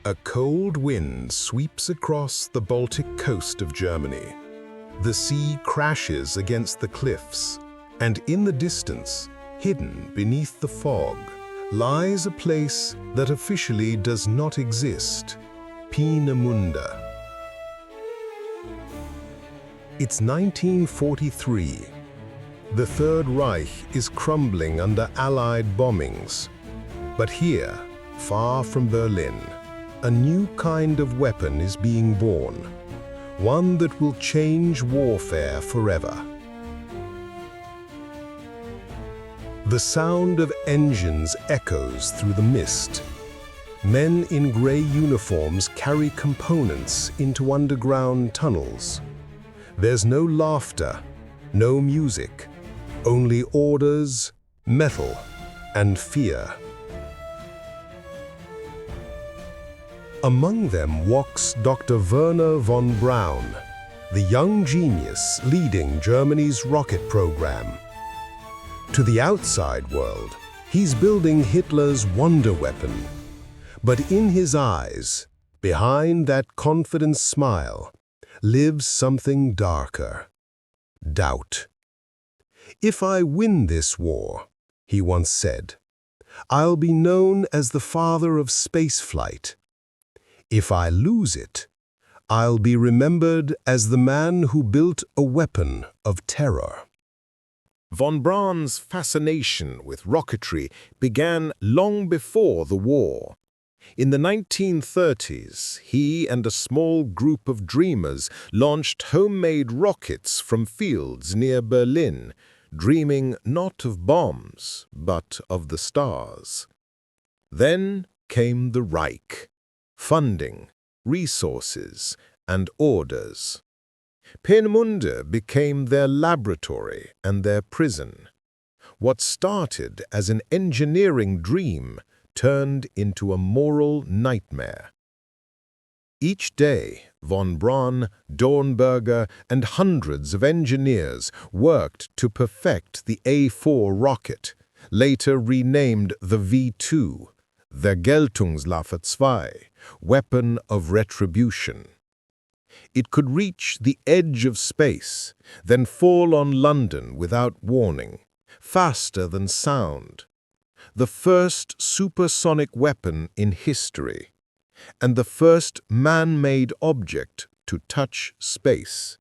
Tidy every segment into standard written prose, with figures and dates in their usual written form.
A cold wind sweeps across the Baltic coast of Germany. The sea crashes against the cliffs, and in the distance, hidden beneath the fog, lies a place that officially does not exist, Peenemünde. It's 1943. The Third Reich is crumbling under Allied bombings. But here, far from Berlin, a new kind of weapon is being born, one that will change warfare forever. The sound of engines echoes through the mist. Men in gray uniforms carry components into underground tunnels. There's no laughter, no music, only orders, metal, and fear. Among them walks Dr. Wernher von Braun, the young genius leading Germany's rocket program. To the outside world, he's building Hitler's wonder weapon. But in his eyes, behind that confident smile, lives something darker: doubt. "If I win this war," he once said, "I'll be known as the father of spaceflight. If I lose it, I'll be remembered as the man who built a weapon of terror." Von Braun's fascination with rocketry began long before the war. In the 1930s, he and a small group of dreamers launched homemade rockets from fields near Berlin, dreaming not of bombs, but of the stars. Then came the Reich. Funding, resources, and orders. Peenemünde became their laboratory and their prison. What started as an engineering dream turned into a moral nightmare. Each day, von Braun, Dornberger, and hundreds of engineers worked to perfect the A4 rocket, later renamed the V-2, Vergeltungswaffe 2, weapon of retribution. It could reach the edge of space, then fall on London without warning, faster than sound. The first supersonic weapon in history, and the first man-made object to touch space.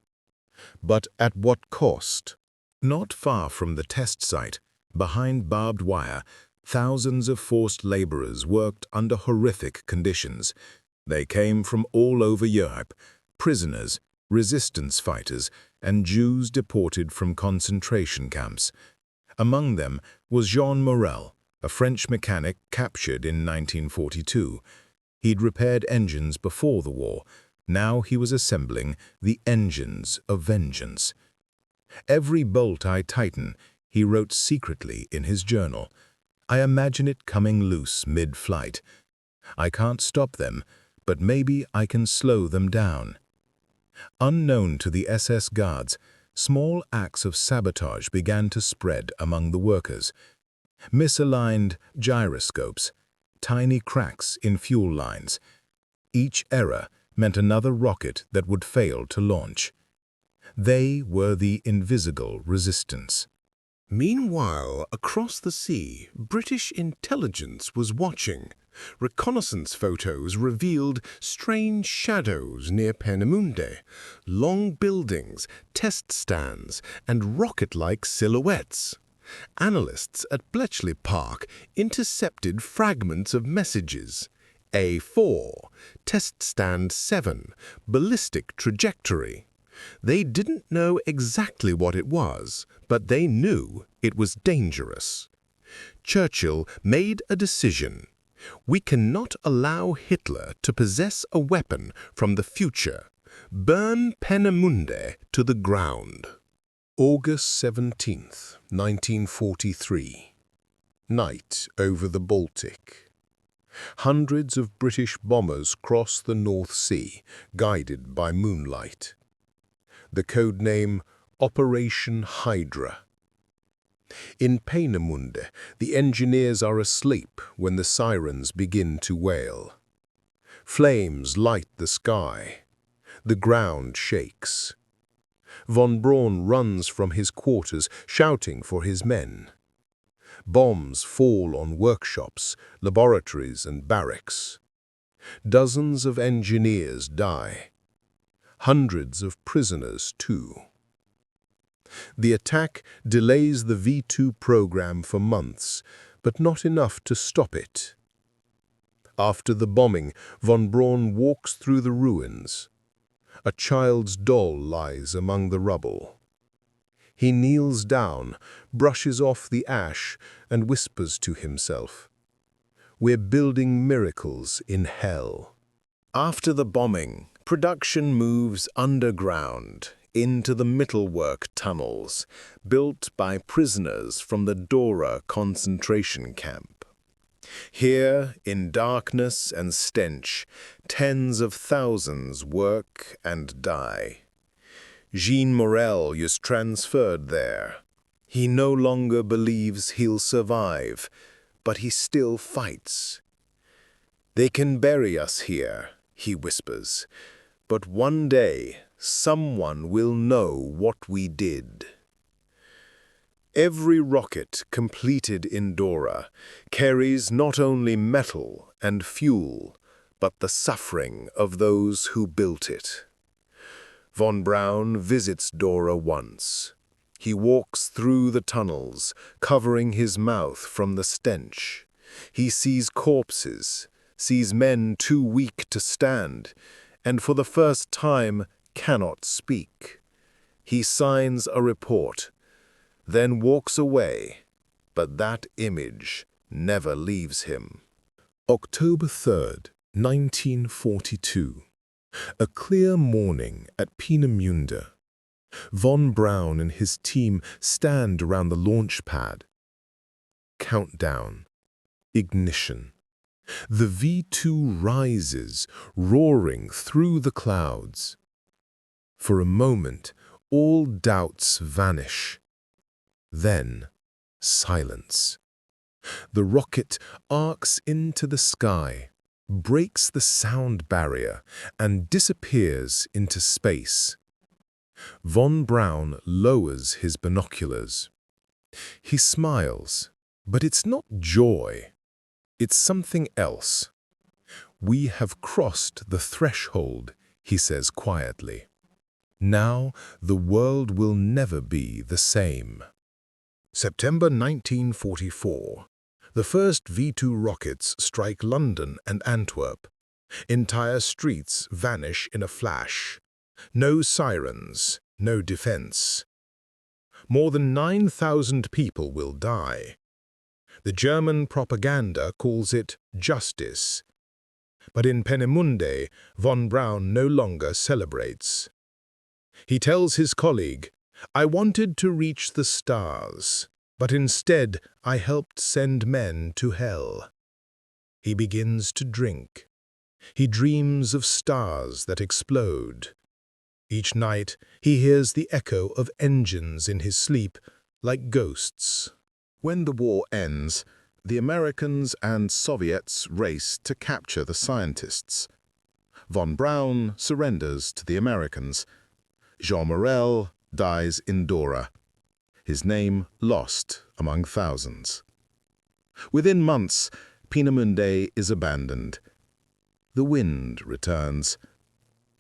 But at what cost? Not far from the test site, behind barbed wire, thousands of forced laborers worked under horrific conditions. They came from all over Europe, prisoners, resistance fighters, and Jews deported from concentration camps. Among them was Jean Morel, a French mechanic captured in 1942. He'd repaired engines before the war. Now he was assembling the engines of vengeance. "Every bolt I tighten," he wrote secretly in his journal, "I imagine it coming loose mid-flight. I can't stop them, but maybe I can slow them down." Unknown to the SS guards, small acts of sabotage began to spread among the workers. Misaligned gyroscopes, tiny cracks in fuel lines. Each error meant another rocket that would fail to launch. They were the invisible resistance. Meanwhile, across the sea, British intelligence was watching. Reconnaissance photos revealed strange shadows near Peenemünde, long buildings, test stands, and rocket-like silhouettes. Analysts at Bletchley Park intercepted fragments of messages. A4, Test Stand 7, Ballistic Trajectory. They didn't know exactly what it was, but they knew it was dangerous. Churchill made a decision. "We cannot allow Hitler to possess a weapon from the future. Burn Peenemünde to the ground." August 17th, 1943. Night over the Baltic. Hundreds of British bombers cross the North Sea, guided by moonlight. The code name Operation Hydra. In Peenemünde, the engineers are asleep when the sirens begin to wail. Flames light the sky. The ground shakes. Von Braun runs from his quarters, shouting for his men. Bombs fall on workshops, laboratories, and barracks. Dozens of engineers die. Hundreds of prisoners, too. The attack delays the V-2 program for months, but not enough to stop it. After the bombing, von Braun walks through the ruins. A child's doll lies among the rubble. He kneels down, brushes off the ash, and whispers to himself, "We're building miracles in hell." After the bombing, production moves underground into the metalwork tunnels built by prisoners from the Dora concentration camp. Here, in darkness and stench, tens of thousands work and die. Jean Morel is transferred there. He no longer believes he'll survive, but he still fights. "They can bury us here," he whispers, "but one day someone will know what we did." Every rocket completed in Dora carries not only metal and fuel, but the suffering of those who built it. Von Braun visits Dora once. He walks through the tunnels, covering his mouth from the stench. He sees corpses, sees men too weak to stand, and for the first time cannot speak. He signs a report, then walks away, but that image never leaves him. October 3rd, 1942. A clear morning at Peenemünde. Von Braun and his team stand around the launch pad. Countdown. Ignition. The V-2 rises, roaring through the clouds. For a moment, all doubts vanish. Then, silence. The rocket arcs into the sky, breaks the sound barrier, and disappears into space. Von Braun lowers his binoculars. He smiles, but it's not joy. It's something else. "We have crossed the threshold," he says quietly. "Now the world will never be the same." September 1944. The first V-2 rockets strike London and Antwerp. Entire streets vanish in a flash. No sirens, no defense. More than 9,000 people will die. The German propaganda calls it justice. But in Peenemünde, von Braun no longer celebrates. He tells his colleague, "I wanted to reach the stars, but instead I helped send men to hell." He begins to drink. He dreams of stars that explode. Each night he hears the echo of engines in his sleep, like ghosts. When the war ends, the Americans and Soviets race to capture the scientists. Von Braun surrenders to the Americans. Jean Morel dies in Dora, his name lost among thousands. Within months, Peenemünde is abandoned. The wind returns.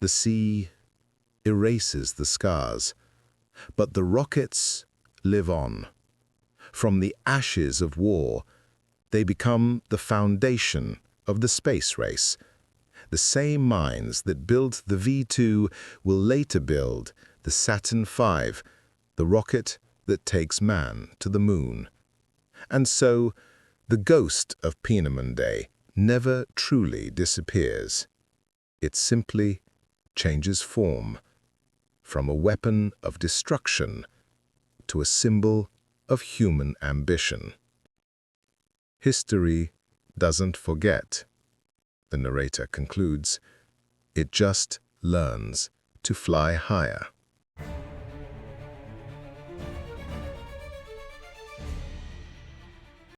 The sea erases the scars. But the rockets live on. From the ashes of war, they become the foundation of the space race. The same minds that built the V-2 will later build the Saturn V, the rocket that takes man to the moon. And so, the ghost of Peenemünde never truly disappears. It simply changes form, from a weapon of destruction to a symbol of human ambition. History doesn't forget, the narrator concludes. It just learns to fly higher.